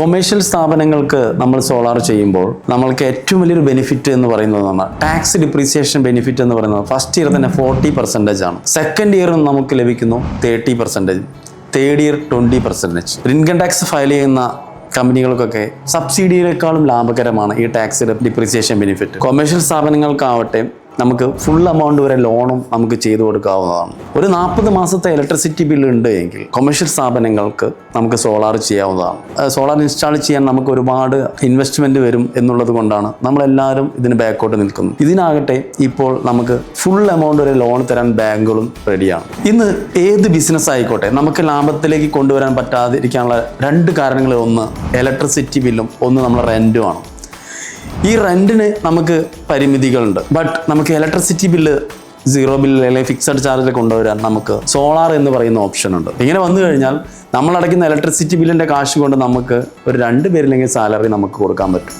Commercial സ്ഥാപനങ്ങൾക്ക് നമ്മൾ solar ചെയ്യുമ്പോൾ നമ്മൾക്ക് ഏറ്റവും വലിയൊരു ബെനിഫിറ്റ് എന്ന് പറയുന്നത് ടാക്സ് ഡിപ്രീസിയേഷൻ ബെനിഫിറ്റ് എന്ന് പറയുന്നത് ഫസ്റ്റ് ഇയർ തന്നെ 40% ആണ്. സെക്കൻഡ് ഇയർ നമുക്ക് ലഭിക്കുന്നു 30%, third year 20%. Income tax file ചെയ്യുന്ന കമ്പനികൾക്കൊക്കെ സബ്സിഡിയേക്കാളും ലാഭകരമാണ് ഈ ടാക്സ് ഡിപ്രീസിയേഷൻ ബെനിഫിറ്റ്. കൊമേഴ്ഷ്യൽ സ്ഥാപനങ്ങൾക്കാവട്ടെ നമുക്ക് ഫുൾ എമൗണ്ട് വരെ ലോണും നമുക്ക് ചെയ്തു കൊടുക്കാവുന്നതാണ്. ഒരു 40 മാസത്തെ ഇലക്ട്രിസിറ്റി ബില്ല് ഉണ്ട് എങ്കിൽ കൊമേഴ്ഷ്യൽ സ്ഥാപനങ്ങൾക്ക് നമുക്ക് സോളാർ ചെയ്യാവുന്നതാണ്. സോളാർ ഇൻസ്റ്റാൾ ചെയ്യാൻ നമുക്ക് ഒരുപാട് ഇൻവെസ്റ്റ്മെന്റ് വരും എന്നുള്ളത് കൊണ്ടാണ് നമ്മളെല്ലാവരും ഇതിന് ബാക്കോട്ട് നിൽക്കുന്നത്. ഇതിനാകട്ടെ ഇപ്പോൾ നമുക്ക് ഫുൾ എമൗണ്ട് വരെ ലോൺ തരാൻ ബാങ്കുകളും റെഡിയാണ്. ഇന്ന് ഏത് ബിസിനസ് ആയിക്കോട്ടെ നമുക്ക് ലാഭത്തിലേക്ക് കൊണ്ടുവരാൻ പറ്റാതിരിക്കാനുള്ള 2 കാരണങ്ങൾ, ഒന്ന് ഇലക്ട്രിസിറ്റി ബില്ലും ഒന്ന് നമ്മുടെ റെന്റുമാണ്. ഈ റെന്റിന് നമുക്ക് പരിമിതികളുണ്ട്. ബട്ട് നമുക്ക് ഇലക്ട്രിസിറ്റി ബില്ല് 0 ബില്ല് അല്ലെങ്കിൽ ഫിക്സഡ് ചാർജിൽ കൊണ്ടുവരാൻ നമുക്ക് സോളാർ എന്ന് പറയുന്ന ഓപ്ഷൻ ഉണ്ട്. ഇങ്ങനെ വന്നു കഴിഞ്ഞാൽ നമ്മൾ അടയ്ക്കുന്ന ഇലക്ട്രിസിറ്റി ബില്ലിൻ്റെ കാശ് കൊണ്ട് നമുക്ക് ഒരു 2 പേരില്ലെങ്കിൽ സാലറി നമുക്ക് കൊടുക്കാൻ പറ്റും.